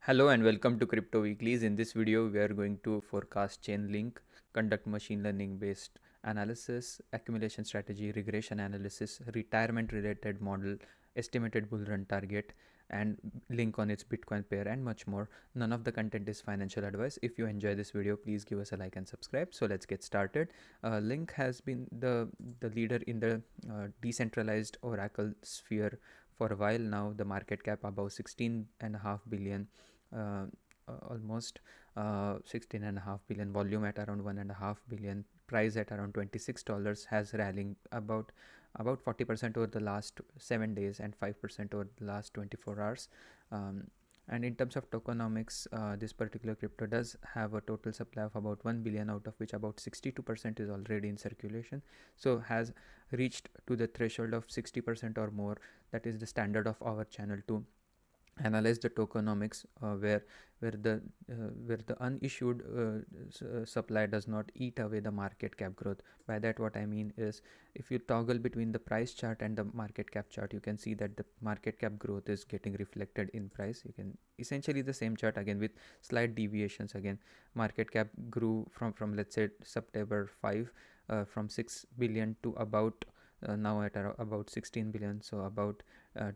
Hello and welcome to Crypto Weeklies. In this video, we are going to forecast Chainlink, conduct machine learning based analysis, accumulation strategy, regression analysis, retirement related model, estimated bull run target, and link on its Bitcoin pair, and much more. None of the content is financial advice. If you enjoy this video, please give us a like and subscribe. So let's get started. Link has been the leader in the decentralized Oracle sphere for a while now. The market cap above 16.5 billion, uh, almost 16.5 billion, volume at around 1.5 billion, price at around $26, has rallying about 40% over the last 7 days and 5% over the last 24 hours. And in terms of tokenomics, this particular crypto does have a total supply of about 1 billion, out of which about 62% is already in circulation. So has reached to the threshold of 60% or more. That is the standard of our channel to analyze the tokenomics, where the unissued supply does not eat away the market cap growth. By that, what I mean is, if you toggle between the price chart and the market cap chart, you can see that the market cap growth is getting reflected in price. You can essentially the same chart again with slight deviations. Again, market cap grew from let's say September 5, from 6 billion to about now at about 16 billion. So about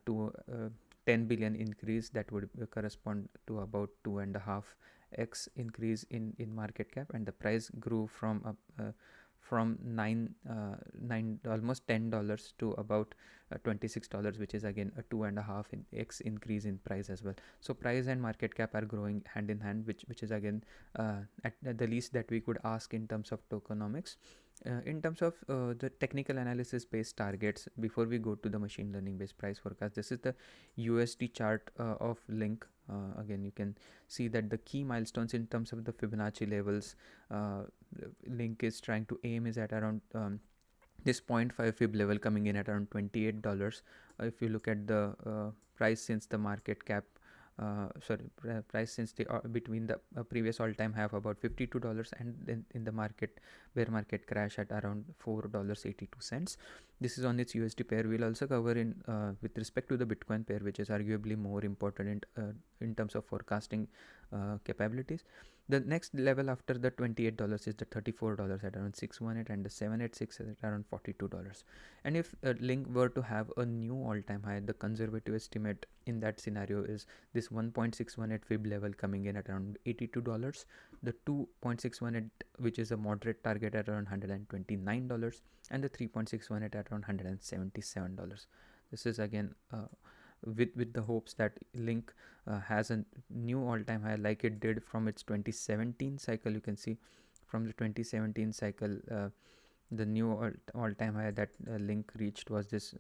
to 10 billion increase, that would correspond to about 2.5x increase in market cap, and the price grew from 9 almost $10 to about $26, which is again a 2.5x increase in price as well. So price and market cap are growing hand in hand, which is again at the least that we could ask in terms of tokenomics. In terms of the technical analysis based targets, before we go to the machine learning based price forecast, this is the USD chart of Link. Again, you can see that the key milestones in terms of the Fibonacci levels, uh, Link is trying to aim is at around this 0.5 fib level, coming in at around $28. If you look at the price since the market cap, price since the between the previous all-time high of about $52, and then in the market bear market crash at around $4.82. This is on its USD pair. We'll also cover in with respect to the Bitcoin pair, which is arguably more important in terms of forecasting capabilities. The next level after the $28 is the $34 at around 618, and the 786 at around $42. And if Link were to have a new all-time high, the conservative estimate in that scenario is this 1.618 fib level coming in at around $82, the 2.618, which is a moderate target, at around $129, and the 3.618 at around $177. This is again with the hopes that Link has a new all-time high like it did from its 2017 cycle. You can see from the 2017 cycle, the new all-time high that Link reached was this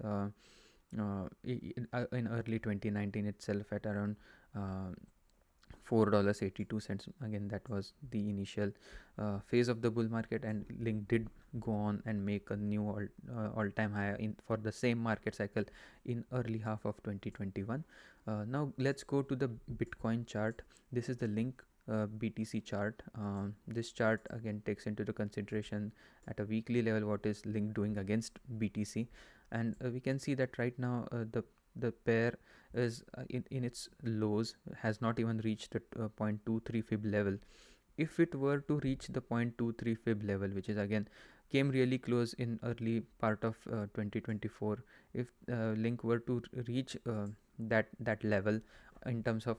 in early 2019 itself, at around $4.82. Again, that was the initial phase of the bull market, and Link did go on and make a new all-time high in for the same market cycle in early half of 2021. Now let's go to the Bitcoin chart. This is the Link BTC chart. This chart again takes into the consideration at a weekly level what is Link doing against BTC, and we can see that right now the pair is in its lows, has not even reached the 0.23 fib level. If it were to reach the 0.23 fib level, which is again came really close in early part of 2024, if Link were to reach that level in terms of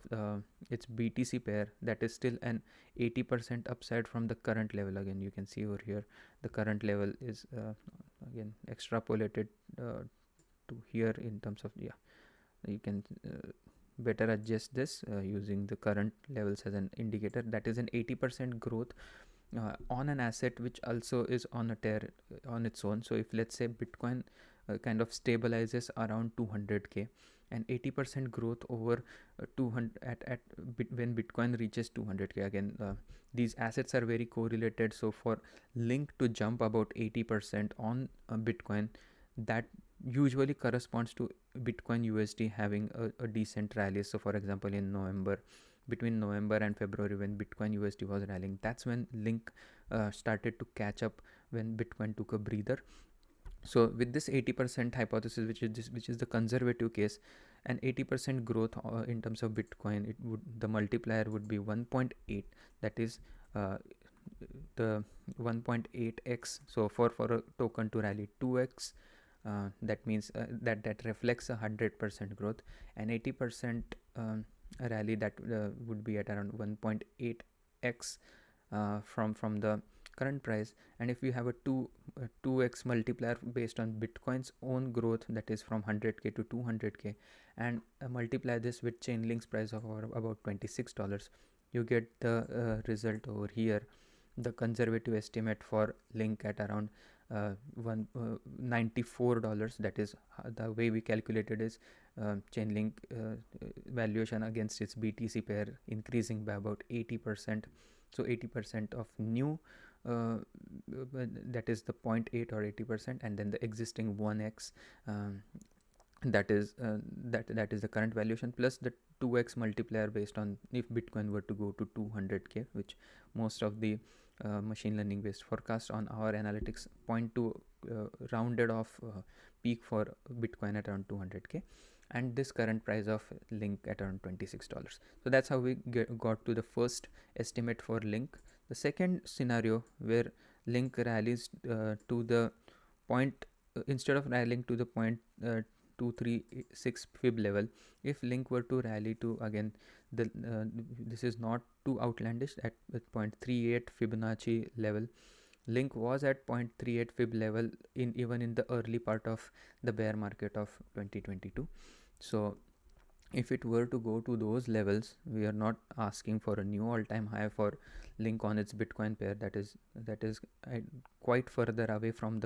its BTC pair, that is still an 80% upside from the current level. Again, you can see over here the current level is again extrapolated to here in terms of, yeah, you can better adjust this using the current levels as an indicator. That is an 80% growth on an asset which also is on a tear on its own. So if let's say Bitcoin kind of stabilizes around 200k, and 80% growth over 200 when Bitcoin reaches 200k, again these assets are very correlated. So for Link to jump about 80% on Bitcoin, that usually corresponds to Bitcoin USD having a decent rally. So for example, in between November and February, when Bitcoin USD was rallying, that's when Link started to catch up, when Bitcoin took a breather. So with this 80% hypothesis, which is the conservative case, an 80% growth in terms of Bitcoin, the multiplier would be 1.8. That is uh, the 1.8x. So for a token to rally 2x, that means that reflects 100% growth, and 80% rally, that would be at around 1.8x from the current price. And if we have a 2x multiplier based on Bitcoin's own growth, that is from 100k to 200k, and multiply this with Chainlink's price of about $26, you get the result over here. The conservative estimate for Link at around $94. That is the way we calculated is Chainlink valuation against its BTC pair increasing by about 80%. So 80% of new, that is the 0.8 or 80%, and then the existing 1x, that is the current valuation, plus the 2x multiplier based on if Bitcoin were to go to 200k, which most of the machine learning based forecast on our analytics point to rounded off peak for Bitcoin at around 200k, and this current price of Link at around $26. So that's how we got to the first estimate for Link. The second scenario, where Link rallies to the point, instead of rallying to the point 236 fib level, if Link were to rally to, again, this is not too outlandish, at 0.38 Fibonacci level. Link was at 0.38 fib level even in the early part of the bear market of 2022. So if it were to go to those levels, we are not asking for a new all-time high for Link on its Bitcoin pair. That is quite further away from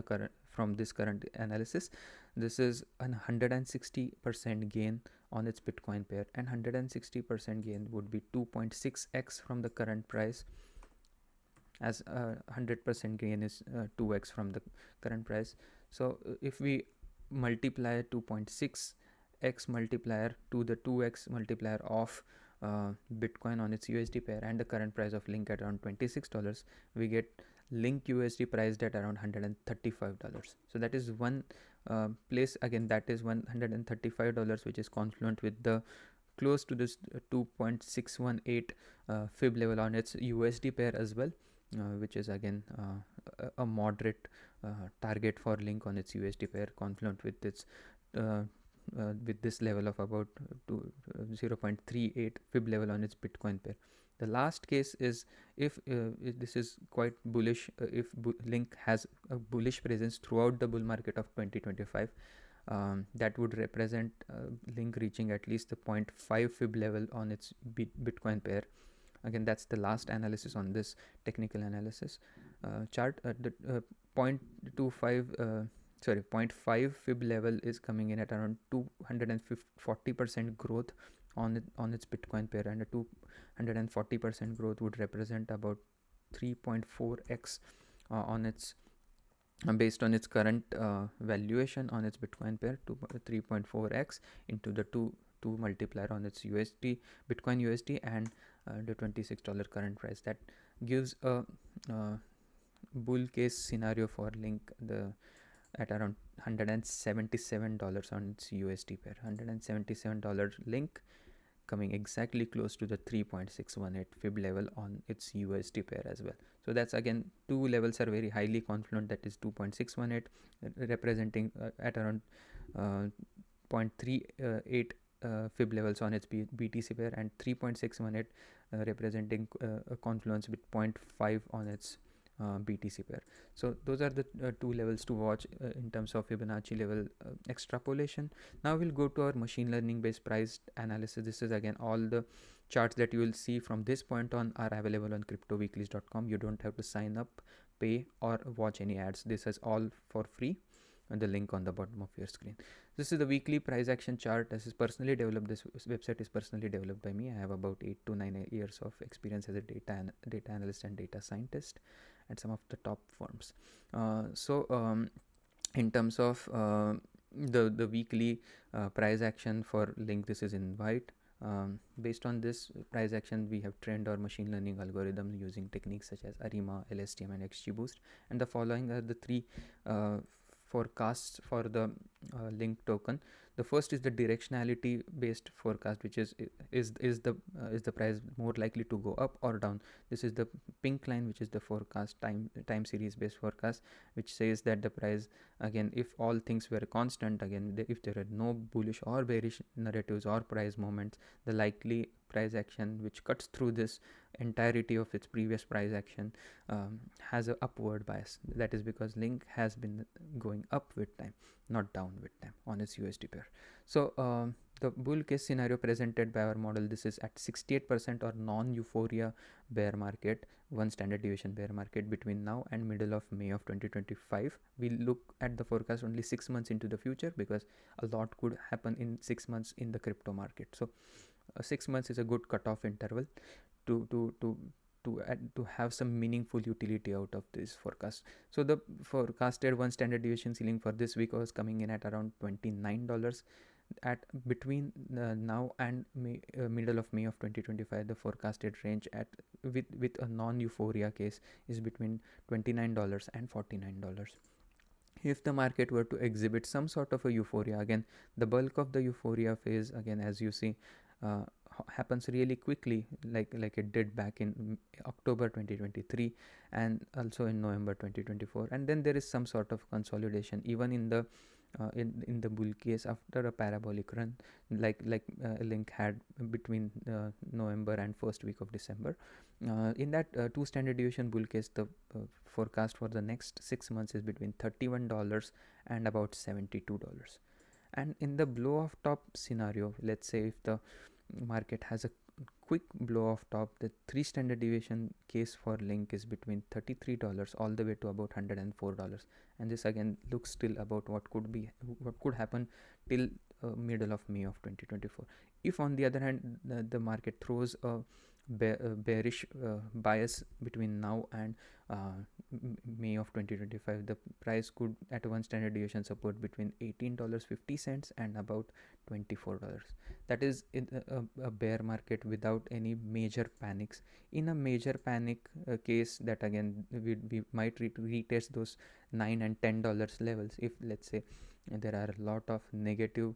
this current analysis. This is a 160% gain on its Bitcoin pair, and 160% gain would be 2.6x from the current price, as 100% gain is 2x from the current price. So if we multiply 2.6x multiplier to the 2x multiplier of Bitcoin on its USD pair and the current price of Link at around $26, we get Link USD priced at around $135. So that is one place, again, that is $135, which is confluent with the close to this 2.618 fib level on its USD pair as well, which is again a moderate target for Link on its USD pair, confluent with its with this level of about 0.38 fib level on its Bitcoin pair. The last case is if this is quite bullish, if Link has a bullish presence throughout the bull market of 2025, that would represent Link reaching at least the 0.5 fib level on its Bitcoin pair. Again, that's the last analysis on this technical analysis chart. The 0.5 fib level is coming in at around 240% growth on its Bitcoin pair, and a 240% growth would represent about 3.4x on its based on its current valuation on its Bitcoin pair, to 3.4x into the 2 multiplier on its Bitcoin USD, and the $26 current price. That gives a bull case scenario for Link at around $177 on its USD pair. $177 Link, coming exactly close to the 3.618 fib level on its USD pair as well. So that's, again, two levels are very highly confluent. That is 2.618 representing at around 0.38 fib levels on its BTC pair, and 3.618 representing a confluence with 0.5 on its BTC pair. So those are the two levels to watch in terms of Fibonacci level extrapolation. Now we'll go to our machine learning based price analysis. This is, again, all the charts that you will see from this point on are available on cryptoweeklies.com. You don't have to sign up, pay, or watch any ads. This is all for free, and the link on the bottom of your screen. This is the weekly price action chart. This is personally developed. This website is personally developed by me. I have about 8 to 9 years of experience as a data analyst and data scientist at some of the top firms. In terms of the weekly price action for Link, this is in white. Based on this price action, we have trained our machine learning algorithm using techniques such as ARIMA, LSTM, and XGBoost. And the following are the three forecasts for the link token. The first is the directionality based forecast, which is the price more likely to go up or down. This is the pink line, which is the forecast time series based forecast, which says that the price, again, if all things were constant, again, if there are no bullish or bearish narratives or price movements, the likely price action which cuts through this entirety of its previous price action has a upward bias. That is because link has been going up with time, not down with time on its USD pair. So the bull case scenario presented by our model, this is at 68% or non-euphoria bear market, 1 standard deviation bear market between now and middle of May of 2025. We look at the forecast only 6 months into the future, because a lot could happen in 6 months in the crypto market. So 6 months is a good cutoff interval to have some meaningful utility out of this forecast. So the forecasted 1 standard deviation ceiling for this week was coming in at around $29. At between now and middle of May of 2025, the forecasted range at with a non-euphoria case is between $29 and $49. If the market were to exhibit some sort of a euphoria, again, the bulk of the euphoria phase, again, as you see, happens really quickly, like it did back in October 2023 and also in November 2024, and then there is some sort of consolidation even in the in the bull case after a parabolic run, like link had between November and first week of December. In that 2 standard deviation bull case, the forecast for the next 6 months is between $31 and about $72. And in the blow off top scenario, let's say if the market has a quick blow off top, the 3 standard deviation case for link is between $33 all the way to about $104. And this again looks still about what could happen till middle of May of 2024. If on the other hand the market throws a bearish bias between now and May of 2025, the price could at 1 standard deviation support between $18.50 and about $24. That is in a bear market without any major panics. In a major panic case, that again we might retest those $9 and $10 levels if, let's say, there are a lot of negative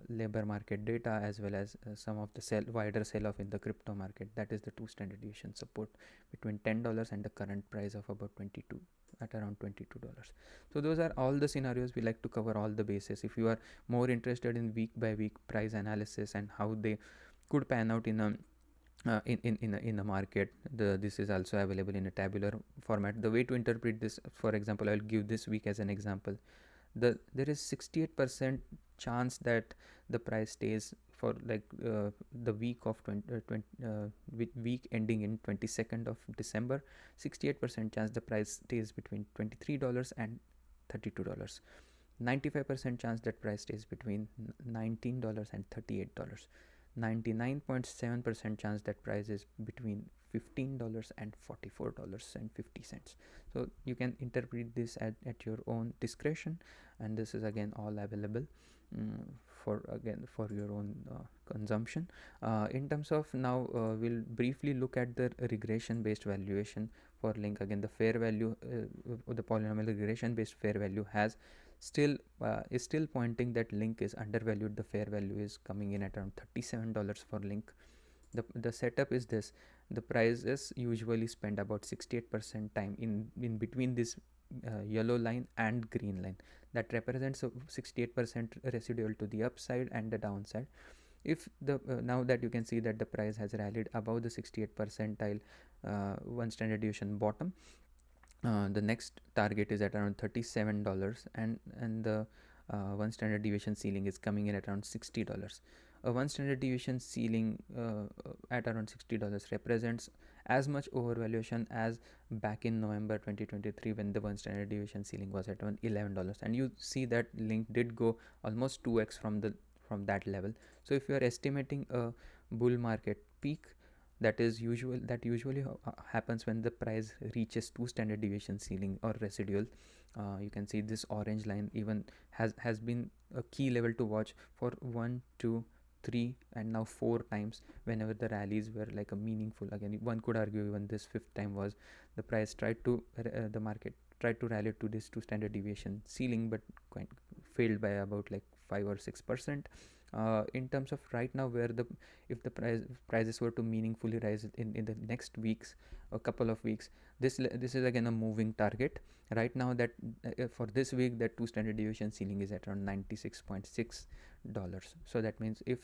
labor market data, as well as some of the wider sell off in the crypto market. That is the 2 standard deviation support between $10 and the current price of about 22 at around $22. So those are all the scenarios. We like to cover all the bases. If you are more interested in week by week price analysis and how they could pan out in a market, this is also available in a tabular format. The way to interpret this, for example, I'll give this week as an example. There is 68% chance that the price stays for the week of week ending in 22nd of December. 68% chance the price stays between $23 and $32. 95% chance that price stays between $19 and $38. 99.7% chance that price is between $15 and $44.50. So you can interpret this at your own discretion, and this is again all available for your own consumption. In terms of now, we'll briefly look at the regression based valuation for link. Again, the fair value, the polynomial regression based fair value is still pointing that link is undervalued. The fair value is coming in at around $37 for link. The setup is this: the prices usually spend about 68% time in between this yellow line and green line. That represents a 68% residual to the upside and the downside. If the now that you can see that the price has rallied above the 68 percentile 1 standard deviation bottom, the next target is at around $37, and the 1 standard deviation ceiling is coming in at around $60. A 1 standard deviation ceiling at around $60 represents as much overvaluation as back in November 2023, when the 1 standard deviation ceiling was at around $11. And you see that link did go almost 2x from that level. So if you are estimating a bull market peak, that usually happens when the price reaches 2 standard deviation ceiling or residual. You can see this orange line even has been a key level to watch for 1, 2, three and now four times whenever the rallies were like a meaningful. Again, one could argue even this fifth time was the price tried to the market tried to rally to this 2 standard deviation ceiling, but quite failed by about like 5 or 6%. In terms of right now, where the if the prices were to meaningfully rise in the next weeks, a couple of weeks, this is again a moving target. Right now, that for this week, that 2 standard deviation ceiling is at around $96. So that means if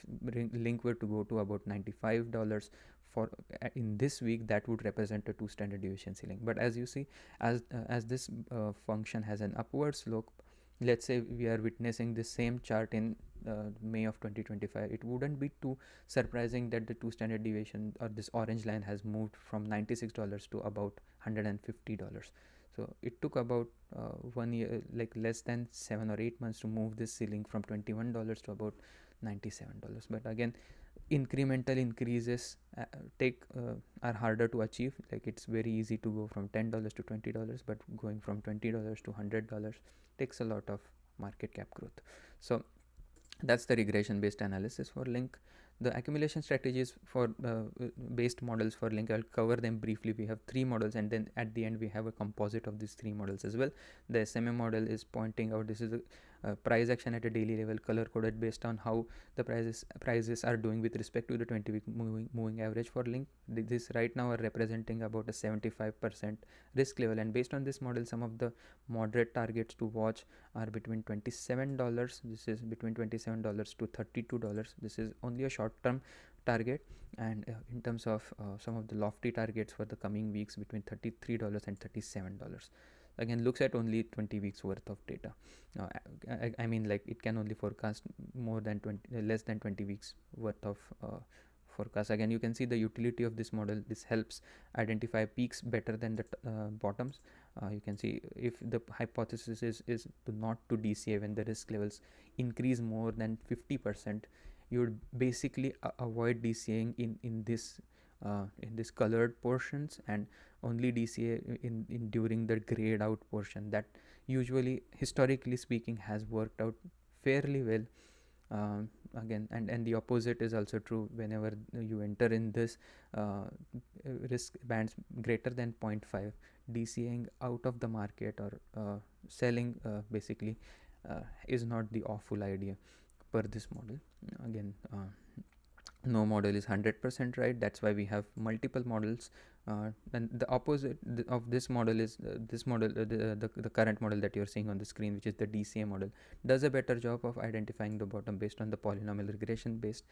link were to go to about $95 for in this week, that would represent a 2 standard deviation ceiling. But as you see, as this function has an upward slope, let's say we are witnessing the same chart in May of 2025, it wouldn't be too surprising that the 2 standard deviation or this orange line has moved from $96 to about $150. So it took about 1 year, like less than 7 or 8 months, to move this ceiling from $21 to about $97. But again, incremental increases are harder to achieve. Like it's very easy to go from $10 to $20, but going from $20 to $100 takes a lot of market cap growth. So that's the regression based analysis for Link. The accumulation strategies for based models for Link, I'll cover them briefly. We have three models, and then at the end we have a composite of these three models as well. The SMA model is pointing out this is a price action at a daily level, color coded based on how the prices are doing with respect to the 20-week moving average for Link. This right now are representing about a 75% risk level, and based on this model, some of the moderate targets to watch are between $27. This is between $27 to $32. This is only a short term target, and in terms of some of the lofty targets for the coming weeks, between $33 and $37. Again, looks at only 20 weeks worth of data. I mean, like it can only forecast more than less than 20 weeks worth of forecast. Again, you can see the utility of this model. This helps identify peaks better than the bottoms. You can see if the hypothesis is to not to DCA when the risk levels increase more than 50%, you would basically avoid DCAing in this colored portions, and only DCA in during the grayed out portion. That usually, historically speaking, has worked out fairly well. Again, and the opposite is also true. Whenever you enter in this risk bands greater than 0.5, DCAing out of the market or selling basically is not the awful idea per this model. Again, no model is 100% right. That's why we have multiple models, and the opposite of this model is this model, the current model that you're seeing on the screen, which is the DCA model, does a better job of identifying the bottom based on the polynomial regression based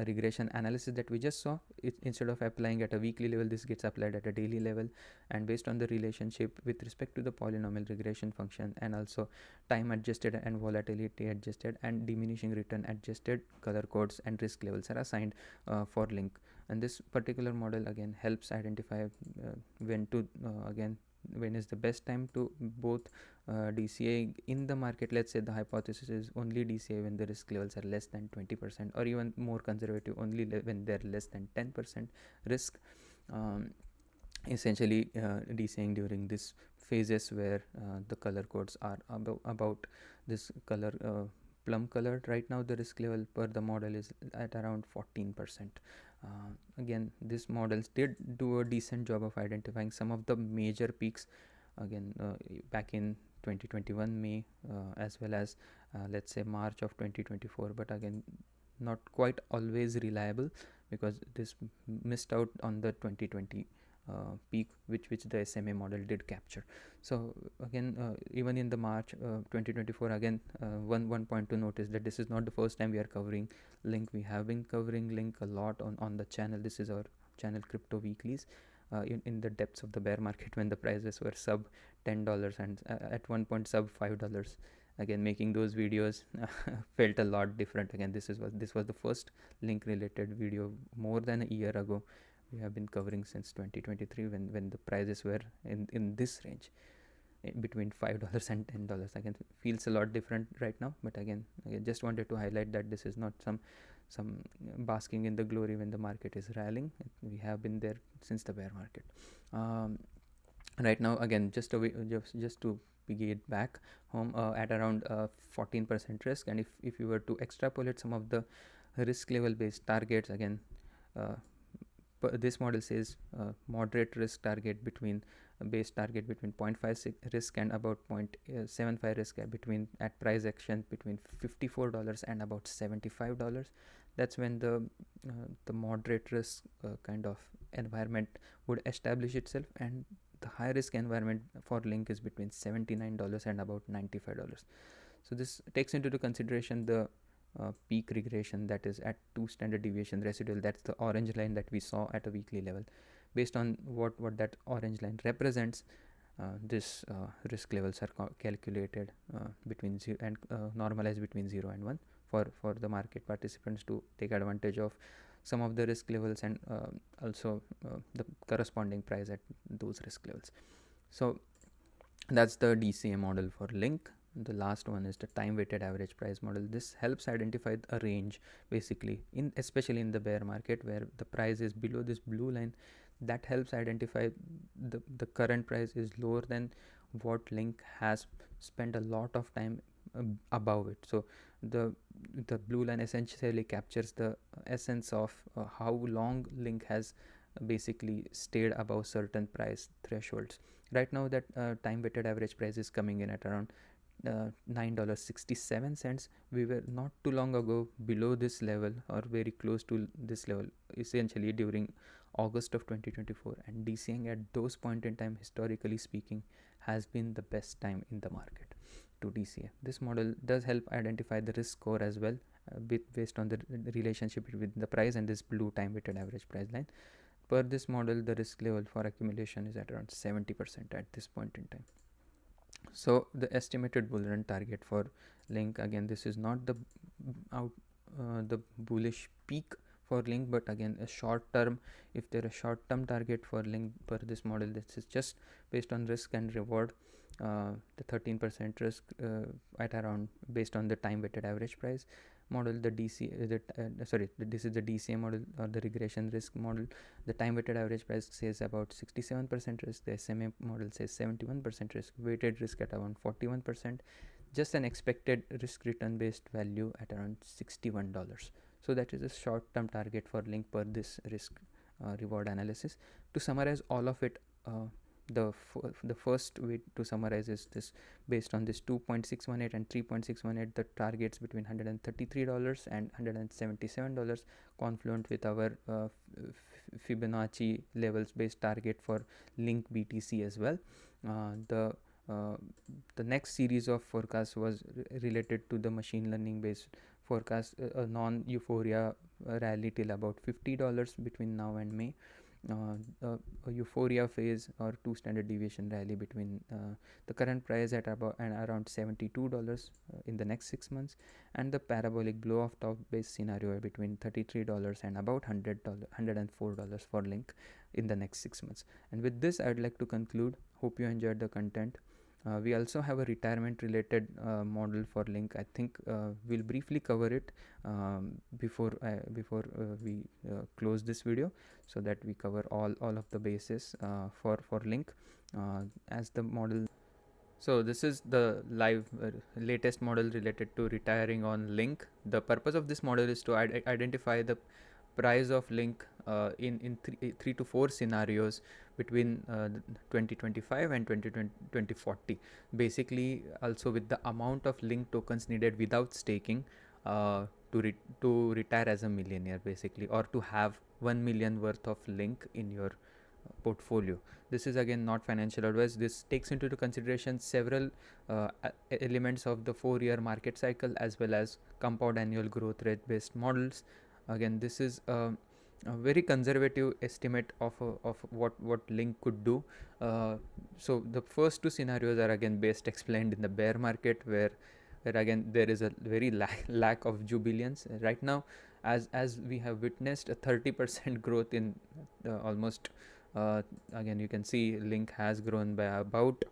regression analysis that we just saw. Instead of applying at a weekly level, this gets applied at a daily level, and based on the relationship with respect to the polynomial regression function, and also time adjusted and volatility adjusted and diminishing return adjusted color codes and risk levels are assigned for Link. And this particular model again helps identify when to when is the best time to both DCA in the market. Let's say the hypothesis is only DCA when the risk levels are less than 20%, or even more conservative, only when they're less than 10% risk. Essentially DCAing during this phases where the color codes are about this color plum colored. Right now the risk level per the model is at around 14%. Again, these models did do a decent job of identifying some of the major peaks, again back in 2021 May as well as let's say March of 2024, but again not quite always reliable, because this missed out on the 2020 peak which the SMA model did capture. So again even in the March 2024, again one point to note is that this is not the first time we are covering Link. We have been covering Link a lot on the channel. This is our channel Crypto Weeklies. In the depths of the bear market, when the prices were sub $10 and at one point sub $5, again making those videos felt a lot different. Again, this was the first Link related video more than a year ago. We have been covering since 2023 when the prices were in this range between $5 and $10. Again, feels a lot different right now, but again just wanted to highlight that this is not some basking in the glory when the market is rallying. We have been there since the bear market. Right now, again, just to get back home at around 14% risk, and if you were to extrapolate some of the risk level based targets, again uh, this model says moderate risk target between base target between 0.5 risk and about 0.75 risk between at price action between $54 and about $75. That's when the moderate risk kind of environment would establish itself, and the high risk environment for Link is between $79 and about $95. So this takes into consideration the peak regression, that is at 2 standard deviation residual. That's the orange line that we saw at a weekly level. Based on what that orange line represents, this risk levels are calculated between 0 and normalized between 0 and 1 for the market participants to take advantage of some of the risk levels, and also the corresponding price at those risk levels. So that's the DCA model for Link. The last one is the time weighted average price model. This helps identify a range, basically, especially in the bear market where the price is below this blue line. That helps identify the current price is lower than what Link has spent a lot of time above it. So the blue line essentially captures the essence of how long Link has basically stayed above certain price thresholds. Right now that time weighted average price is coming in at around $9.67. We were not too long ago below this level or very close to this level, essentially during August of 2024, and DCing at those point in time, historically speaking, has been the best time in the market to DCA. This model does help identify the risk score as well, based on the relationship between the price and this blue time weighted average price line. Per this model, the risk level for accumulation is at around 70% at this point in time. So the estimated bull run target for Link, again, this is not the bullish peak for Link, but again a short term. If there is a short term target for Link per this model, this is just based on risk and reward. The 13% risk at around, based on the time weighted average price model. The this is the DCA model, or the regression risk model. The time weighted average price says about 67% risk. The SMA model says 71% risk. Weighted risk at around 41%. Just an expected risk return based value at around $61. So that is a short term target for Link per this risk reward analysis. To summarize all of it, the first way to summarize is this: based on this 2.618 and 3.618, the targets between $133 and $177 confluent with our Fibonacci levels based target for Link BTC as well. The next series of forecasts was related to the machine learning based forecast, a non euphoria rally till about $50 between now and May. A euphoria phase or 2 standard deviation rally between the current price at about and around $72 in the next 6 months, and the parabolic blow off top base scenario between $33 and about $104 for Link in the next 6 months. And with this, I would like to conclude. Hope you enjoyed the content. We also have a retirement related model for Link. I think we'll briefly cover it before we close this video, so that we cover all of the bases for Link as the model. So this is the live latest model related to retiring on Link. The purpose of this model is to identify the price of Link in 3 to 4 scenarios between 2025 and 2040. Basically, also with the amount of Link tokens needed without staking to retire as a millionaire, basically, or to have 1 million worth of Link in your portfolio. This is again not financial advice. This takes into consideration several elements of the 4-year market cycle as well as compound annual growth rate based models. Again, this is a very conservative estimate of what Link could do. So the first 2 scenarios are again best explained in the bear market, where again there is a very lack of jubilance right now, as we have witnessed a 30% growth in almost again you can see Link has grown by about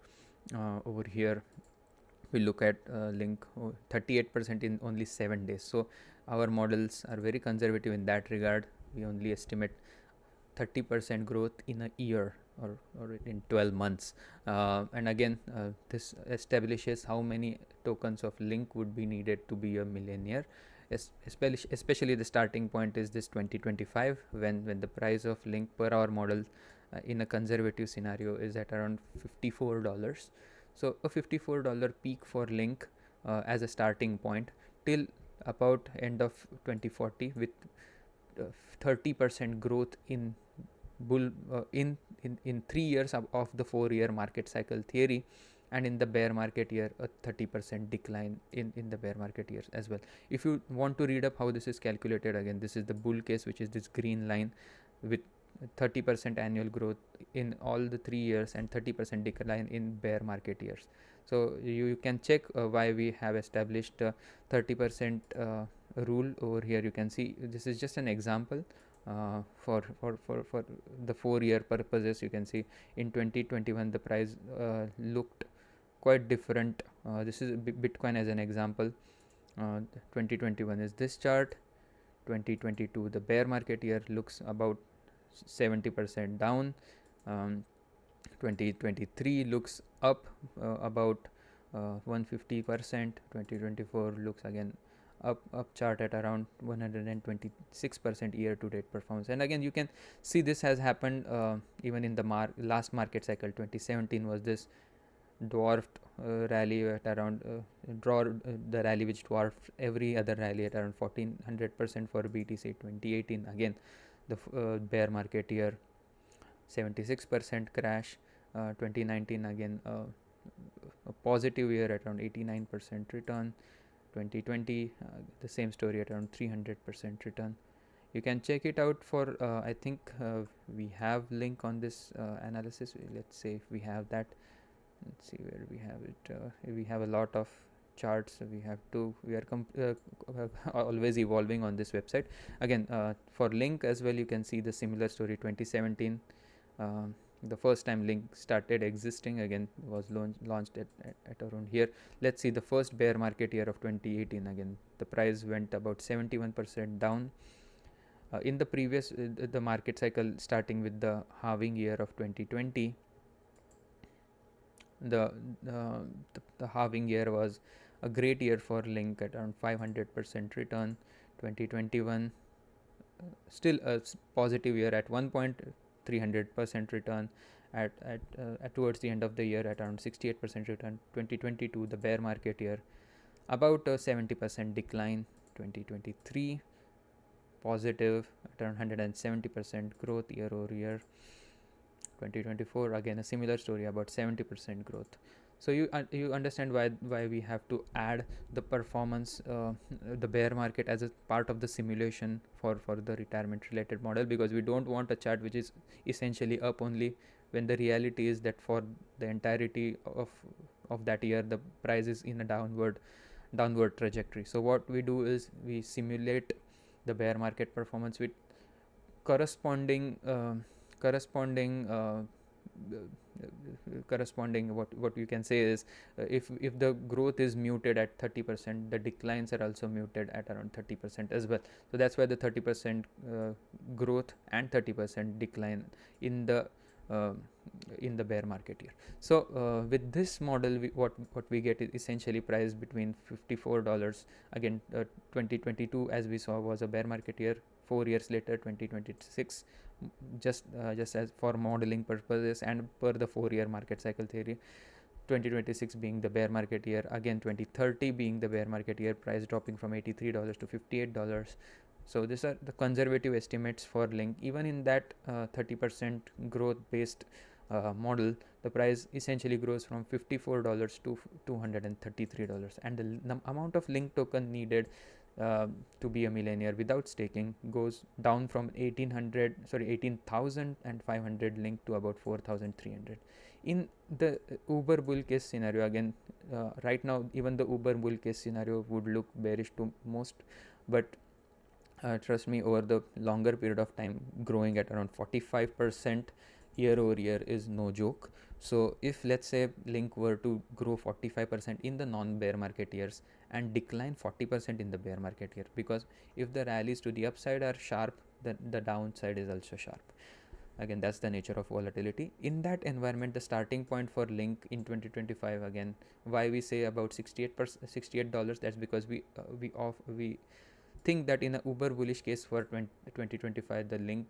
over here we look at Link 38% in only 7 days. So our models are very conservative in that regard. We only estimate 30% growth in a year or in 12 months. And again, this establishes how many tokens of Link would be needed to be a millionaire especially the starting point is this 2025, when the price of Link per hour model in a conservative scenario is at around $54. So a $54 peak for Link as a starting point till about end of 2040, with 30% growth in bull in 3 years of the 4-year market cycle theory, and in the bear market year a 30% decline in the bear market years as well. If you want to read up how this is calculated, again, this is the bull case, which is this green line with 30% annual growth in all the 3 years and 30% decline in bear market years. So you can check why we have established 30% rule over here. You can see this is just an example for the 4-year purposes. You can see in 2021 the price looked quite different. This is Bitcoin as an example. 2021 is this chart. 2022, the bear market year, looks about 70% down. 2023 looks up about 150%. 2024 looks again up chart at around 126% year to date performance. And again, you can see this has happened even in the last market cycle. 2017 was this dwarfed rally at around the rally which dwarfed every other rally at around 1400% for BTC. 2018 again the bear market year, 76% crash. 2019 again a positive year at around 89% return. 2020 the same story at around 300% return. You can check it out for I think we have link on this analysis. Let's say if we have that, let's see where we have it. We have a lot of charts. We are always evolving on this website. Again, for Link as well, you can see the similar story. 2017 the first time Link started existing, again was launched at around here. Let's see the first bear market year of 2018. Again the price went about 71% down. In the previous the market cycle starting with the halving year of 2020, the halving year was a great year for Link at around 500% return. 2021 still a positive year at 1.300% return. At towards the end of the year at around 68% return. 2022 the bear market year, about a 70% decline. 2023 positive at around 170% growth year over year. 2024 again a similar story, about 70% growth. So you understand why we have to add the performance, the bear market as a part of the simulation for the retirement related model, because we don't want a chart which is essentially up only, when the reality is that for the entirety of that year the price is in a downward trajectory. So what we do is we simulate the bear market performance with corresponding what you can say is if the growth is muted at 30%, the declines are also muted at around 30% as well. So that's why the 30% growth and 30% decline in the bear market year. So with this model what we get is essentially price between $54. Again 2022 as we saw was a bear market year. 4 years later 2026, just as for modeling purposes and per the 4-year market cycle theory, 2026 being the bear market year. Again 2030 being the bear market year, price dropping from $83 to $58. So these are the conservative estimates for Link. Even in that 30% growth based model, the price essentially grows from $54 to $233, and the amount of Link token needed to be a millionaire without staking goes down from 18,500 Link to about 4,300. In the Uber bull case scenario, again right now even the Uber bull case scenario would look bearish to most, but trust me, over the longer period of time, growing at around 45% year over year is no joke. So if let's say Link were to grow 45% in the non-bear market years and decline 40% in the bear market year, because if the rallies to the upside are sharp, then the downside is also sharp. Again, that's the nature of volatility. In that environment, the starting point for Link in 2025, again, why we say about $68, that's because we think that in a uber bullish case for 2025, the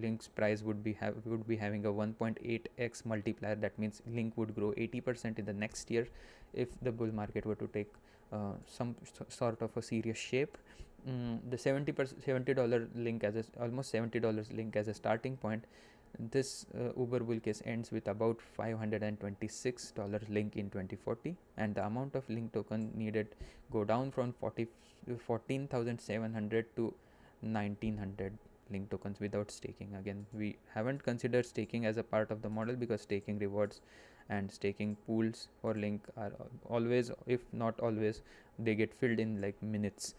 link's price would be having a 1.8x multiplier. That means link would grow 80% in the next year if the bull market were to take some sort of a serious shape. The $70 link as almost $70 link as a starting point. This uber bull case ends with about $526 link in 2040, and the amount of link token needed go down from 14,700 to 1,900 link tokens without staking. Again, we haven't considered staking as a part of the model because staking rewards and staking pools for link are always, if not always, they get filled in like minutes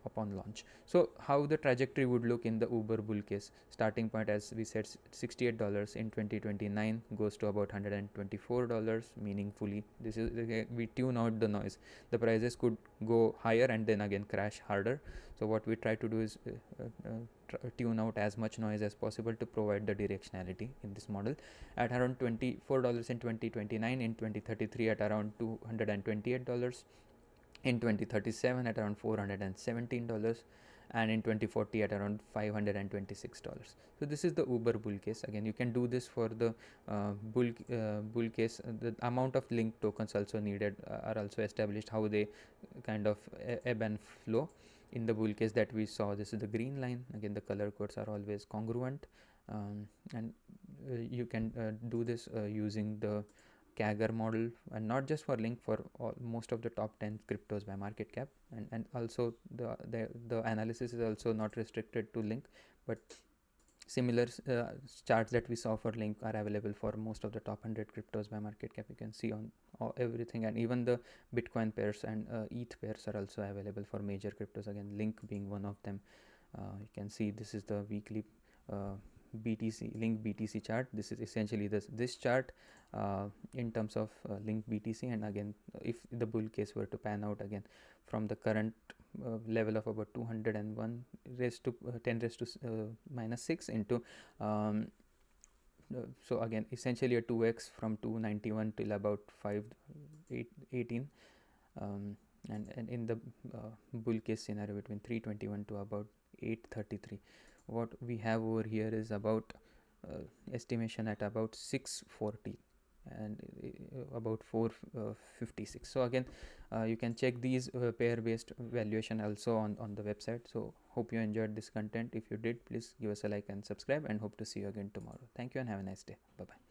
upon launch. So how the trajectory would look in the uber bull case: starting point, as we said, $68 in 2029 goes to about $124 meaningfully. This is, we tune out the noise. The prices could go higher and then again crash harder. So what we try to do is tune out as much noise as possible to provide the directionality in this model. At around $24 in 2029, in 2033 at around $228, in 2037 at around $417, and in 2040 at around $526. So this is the uber bull case. Again, you can do this for the bull case. The amount of link tokens also needed are also established, how they kind of ebb and flow. In the bull case that we saw, this is the green line. Again, the color codes are always congruent, and you can do this using the CAGR model, and not just for link, for most of the top 10 cryptos by market cap. And also the analysis is also not restricted to link, but similar charts that we saw for link are available for most of the top 100 cryptos by market cap. You can see on everything, and even the bitcoin pairs and eth pairs are also available for major cryptos, again link being one of them. You can see this is the weekly link BTC chart. This is essentially this chart in terms of link BTC, and again if the bull case were to pan out, again from the current level of about 201 raised to 10 raised to minus 6 into so again essentially a 2x from 291 till about 518, and in the bull case scenario between 321 to about 833. What we have over here is about estimation at about 640 and about 456. So again you can check these pair based valuation also on the website. So hope you enjoyed this content. If you did, please give us a like and subscribe, and hope to see you again tomorrow. Thank you and have a nice day. Bye bye.